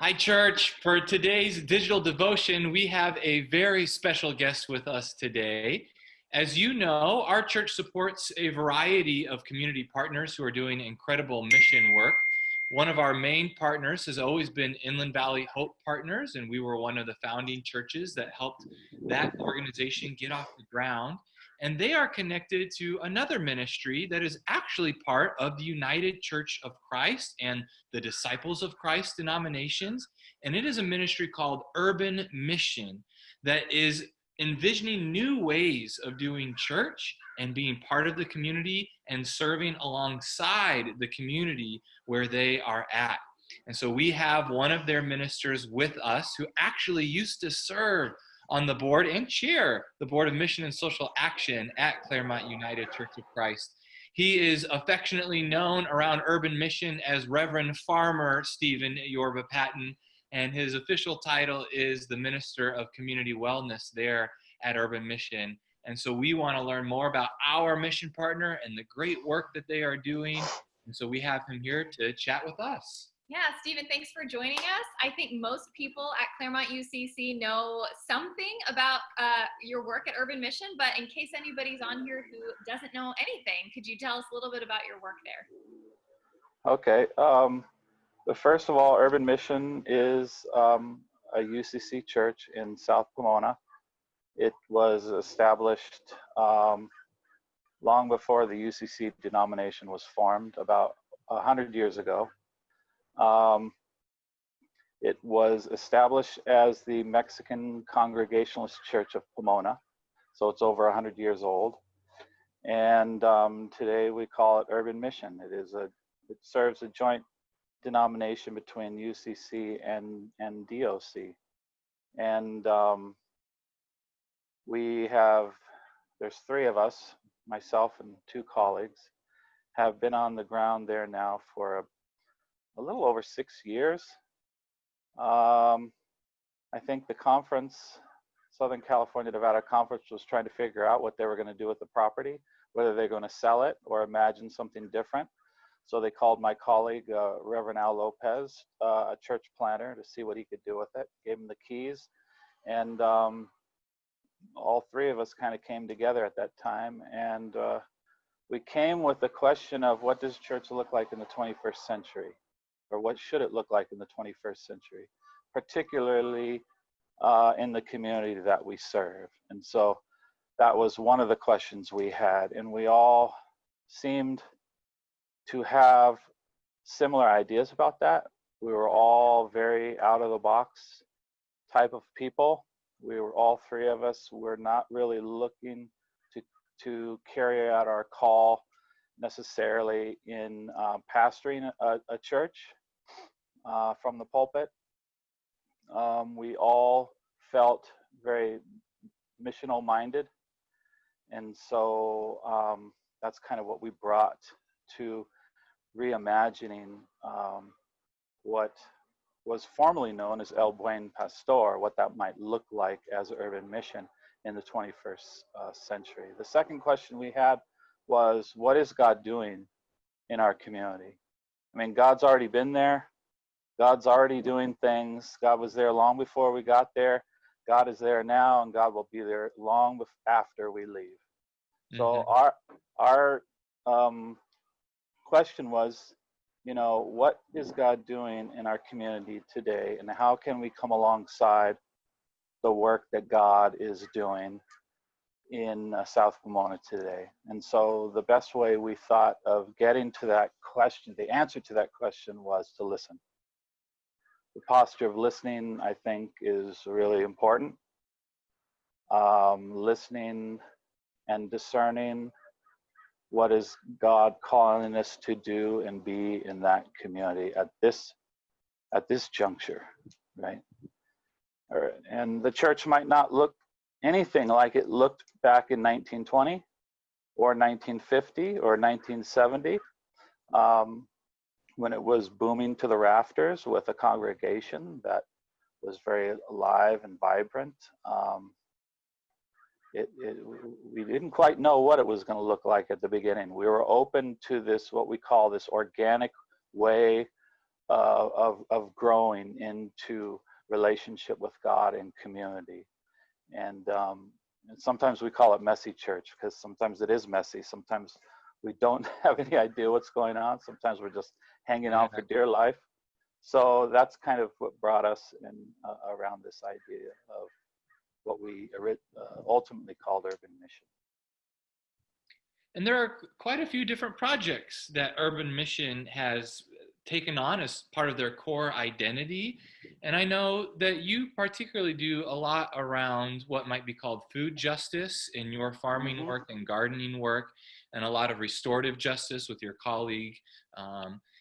Hi, church. For today's digital devotion, we have a very special guest with us today. As you know, our church supports a variety of community partners who are doing incredible mission work. One of our main partners has always been Inland Valley Hope Partners, and we were one of the founding churches that helped that organization get off the ground. And they are connected to another ministry that is actually part of the United Church of Christ and the Disciples of Christ denominations. And it is a ministry called Urban Mission that is envisioning new ways of doing church and being part of the community and serving alongside the community where they are at. And so we have one of their ministers with us who actually used to serve on the board and chair the Board of Mission and Social Action at Claremont United Church of Christ. He is affectionately known around Urban Mission as Reverend Farmer Stephen Yorba Patten, and his official title is the Minister of Community Wellness there at Urban Mission. And so we want to learn more about our mission partner and the great work that they are doing. And so we have him here to chat with us. Yeah, Stephen, thanks for joining us. I think most people at Claremont UCC know something about your work at Urban Mission, but in case anybody's on here who doesn't know anything, could you tell us a little bit about your work there? Okay. First of all, Urban Mission is a UCC church in South Pomona. It was established long before the UCC denomination was formed, about 100 years ago. It was established as the Mexican Congregationalist Church of Pomona, so it's over 100 years old. And today we call it Urban Mission. It serves a joint denomination between UCC and DOC. And there's three of us, myself and two colleagues, have been on the ground there now for a little over 6 years. I think the conference, Southern California Nevada Conference, was trying to figure out what they were going to do with the property, whether they're going to sell it or imagine something different. So they called my colleague, Reverend Al Lopez, a church planter, to see what he could do with it. Gave him the keys, and all three of us kind of came together at that time, and we came with the question of, what does church look like in the 21st century? Or what should it look like in the 21st century, particularly in the community that we serve? And so that was one of the questions we had, and we all seemed to have similar ideas about that. We were all very out of the box type of people. We were, all three of us were not really looking to carry out our call necessarily in pastoring a church from the pulpit. We all felt very missional minded, and so that's kind of what we brought to reimagining what was formerly known as El Buen Pastor, what that might look like as Urban Mission in the 21st century. The second question we had was, what is God doing in our community? I mean, God's already been there. God's already doing things. God was there long before we got there. God is there now, and God will be there long after we leave. Mm-hmm. So our question was, what is God doing in our community today, and how can we come alongside the work that God is doing in South Pomona today? And so the best way we thought of getting to that question, the answer to that question, was to listen. The posture of listening, I think, is really important. Listening and discerning what is God calling us to do and be in that community at this juncture, right? And the church might not look anything like it looked back in 1920 or 1950 or 1970. When it was booming to the rafters with a congregation that was very alive and vibrant. We didn't quite know what it was going to look like at the beginning. We were open to this, what we call this organic way of growing into relationship with God and community. And sometimes we call it messy church because sometimes it is messy. Sometimes we don't have any idea what's going on. Sometimes we're just hanging on for dear life. So that's kind of what brought us in around this idea of what we ultimately called Urban Mission. And there are quite a few different projects that Urban Mission has taken on as part of their core identity. And I know that you particularly do a lot around what might be called food justice in your farming work and gardening work, and a lot of restorative justice with your colleague.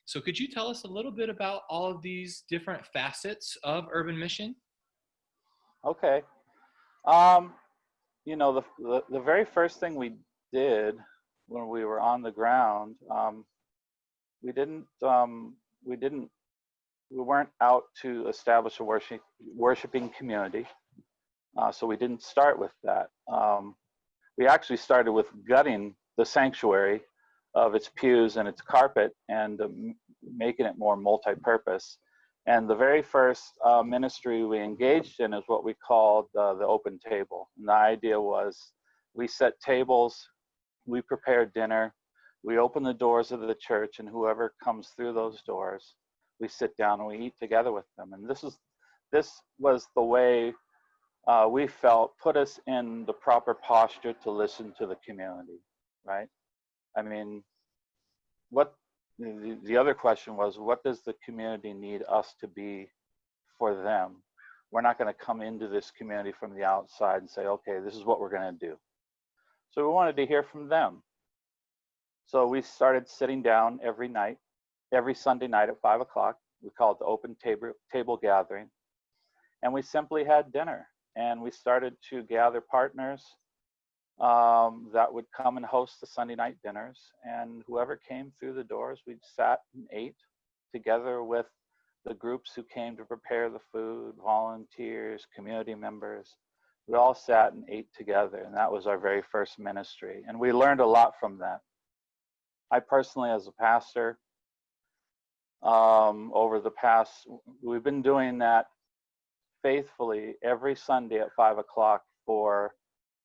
So could you tell us a little bit about all of these different facets of Urban Mission? Okay. You know, the very first thing we did when we were on the ground, we weren't out to establish a worshiping community. So we didn't start with that. We actually started with gutting the sanctuary of its pews and its carpet and making it more multi-purpose. And the very first ministry we engaged in is what we called the open table. And the idea was we set tables, we prepare dinner, we open the doors of the church, and whoever comes through those doors, we sit down and we eat together with them. And this was the way we felt put us in the proper posture to listen to the community, right? I mean, what the other question was, what does the community need us to be for them? We're not going to come into this community from the outside and say, okay, this is what we're going to do. So we wanted to hear from them. So we started sitting down every night, every Sunday night at 5 o'clock. We called it the open table gathering. And we simply had dinner. And we started to gather partners that would come and host the Sunday night dinners. And whoever came through the doors, we sat and ate together with the groups who came to prepare the food, volunteers, community members. We all sat and ate together, and that was our very first ministry. And we learned a lot from that. I personally, as a pastor, over the past, we've been doing that faithfully every Sunday at 5 o'clock for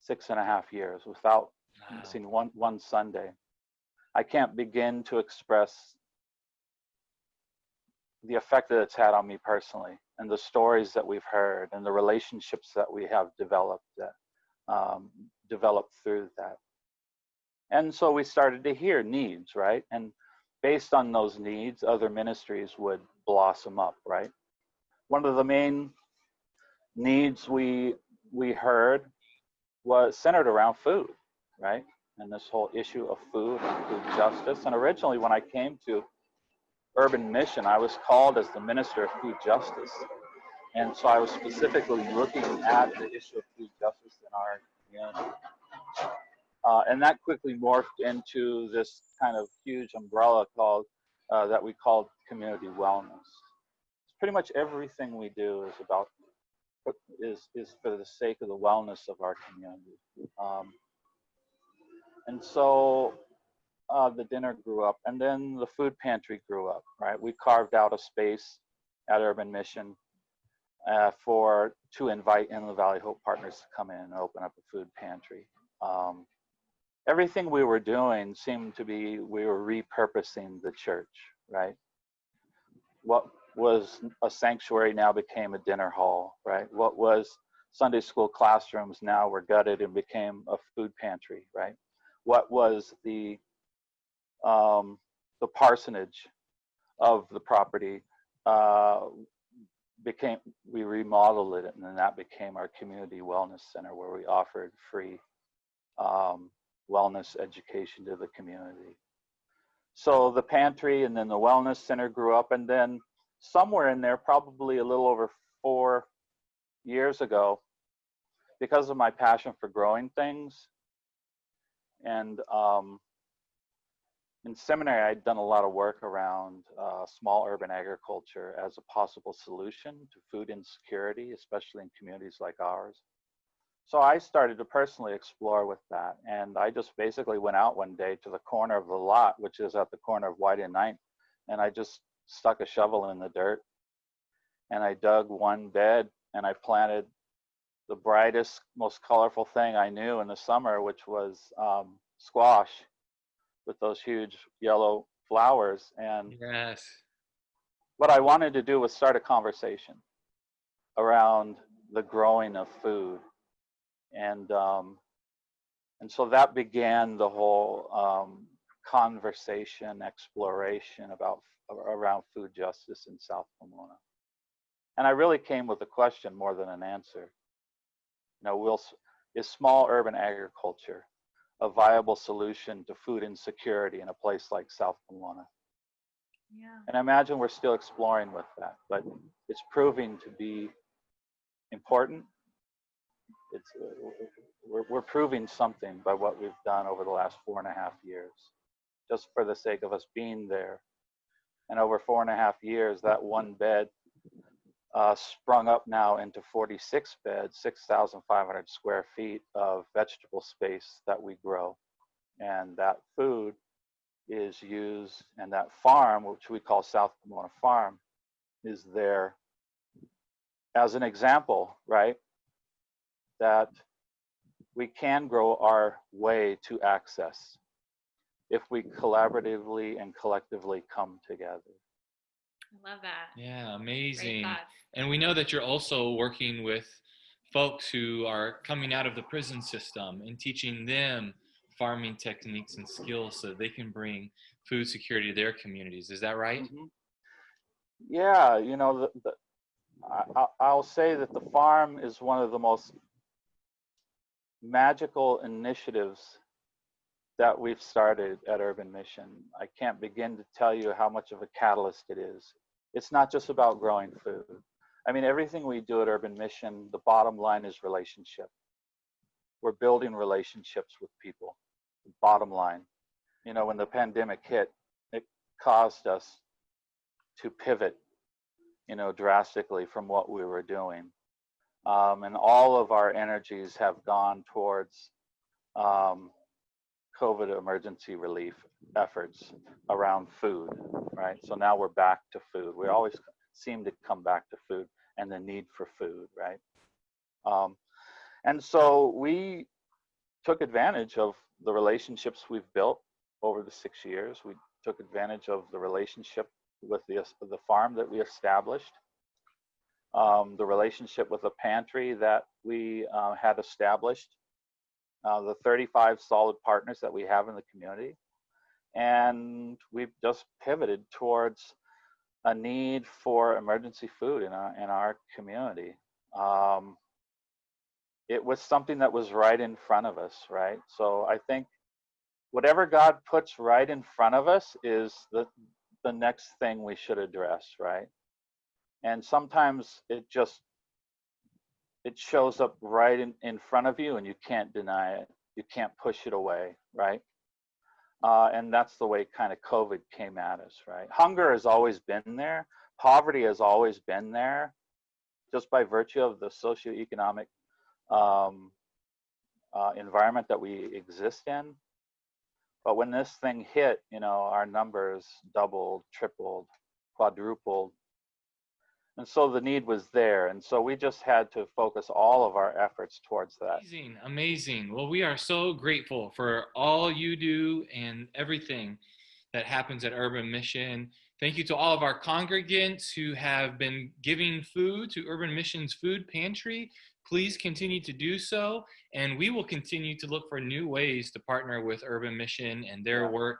6.5 years without missing one Sunday. I can't begin to express the effect that it's had on me personally, and the stories that we've heard, and the relationships that we have developed through that. And so we started to hear needs, right? And based on those needs, other ministries would blossom up, right? One of the main needs we heard was centered around food, right? And this whole issue of food and food justice. And originally when I came to Urban Mission, I was called as the Minister of Food Justice. And so I was specifically looking at the issue of food justice in our community. And that quickly morphed into this kind of huge umbrella called that we called community wellness. It's pretty much everything we do is about is for the sake of the wellness of our community. And so the dinner grew up, and then the food pantry grew up, right? We carved out a space at Urban Mission to invite Inland Valley Hope Partners to come in and open up a food pantry. Everything we were doing seemed to be, we were repurposing the church, right? What was a sanctuary now became a dinner hall, right? What was Sunday school classrooms now were gutted and became a food pantry, right? What was the parsonage of the property we remodeled it, and then that became our community wellness center, where we offered free wellness education to the community. So the pantry and then the wellness center grew up, and then somewhere in there, probably a little over 4 years ago, because of my passion for growing things, and in seminary, I'd done a lot of work around small urban agriculture as a possible solution to food insecurity, especially in communities like ours. So I started to personally explore with that. And I just basically went out one day to the corner of the lot, which is at the corner of White and Ninth. And I just stuck a shovel in the dirt and I dug one bed and I planted the brightest, most colorful thing I knew in the summer, which was squash with those huge yellow flowers. And Yes. what I wanted to do was start a conversation around the growing of food. And so that began the whole conversation, exploration around food justice in South Pomona. And I really came with a question more than an answer. You know, is small urban agriculture a viable solution to food insecurity in a place like South Pomona? Yeah. And I imagine we're still exploring with that, but it's proving to be important. We're proving something by what we've done over the last 4.5 years, just for the sake of us being there. And over 4.5 years, that one bed sprung up now into 46 beds, 6,500 square feet of vegetable space that we grow. And that food is used, and that farm, which we call South Pomona Farm, is there as an example, right? That we can grow our way to access if we collaboratively and collectively come together. I love that. Yeah, amazing. Great thoughts. And we know that you're also working with folks who are coming out of the prison system and teaching them farming techniques and skills so they can bring food security to their communities. Is that right? Mm-hmm. Yeah, you know, I'll say that the farm is one of the most magical initiatives that we've started at Urban Mission. I can't begin to tell you how much of a catalyst it is. It's not just about growing food. I mean, everything we do at Urban Mission, the bottom line is relationship. We're building relationships with people. Bottom line. You know, when the pandemic hit, it caused us to pivot, you know, drastically from what we were doing. And all of our energies have gone towards COVID emergency relief efforts around food, right? So now we're back to food. We always seem to come back to food and the need for food, right? And so we took advantage of the relationships we've built over the 6 years. We took advantage of the relationship with the farm that we established, the relationship with the pantry that we had established, the 35 solid partners that we have in the community. And we've just pivoted towards a need for emergency food in our community. It was something that was right in front of us, right? So I think whatever God puts right in front of us is the next thing we should address, right? And sometimes it shows up right in front of you and you can't deny it. You can't push it away, right? And that's the way kind of COVID came at us, right? Hunger has always been there. Poverty has always been there, just by virtue of the socioeconomic environment that we exist in. But when this thing hit, you know, our numbers doubled, tripled, quadrupled. And so the need was there. And so we just had to focus all of our efforts towards that. Amazing, amazing. Well, we are so grateful for all you do and everything that happens at Urban Mission. Thank you to all of our congregants who have been giving food to Urban Mission's food pantry. Please continue to do so, and we will continue to look for new ways to partner with Urban Mission and their work,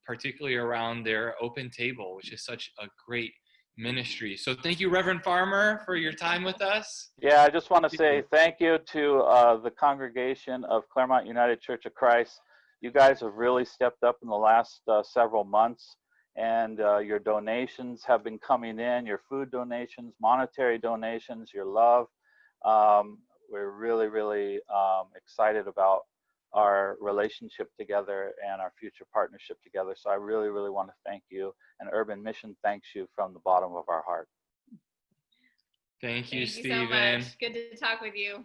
particularly around their open table, which is such a great ministry. So thank you, Reverend Farmer, for your time with us. Yeah, I just want to say thank you to the congregation of Claremont United Church of Christ. You guys have really stepped up in the last several months, and your donations have been coming in, your food donations, monetary donations, your love. We're really, really excited about our relationship together and our future partnership together. So I really, really want to thank you. And Urban Mission thanks you from the bottom of our heart. Thank you, Thank you Stephen. so much. Good to talk with you.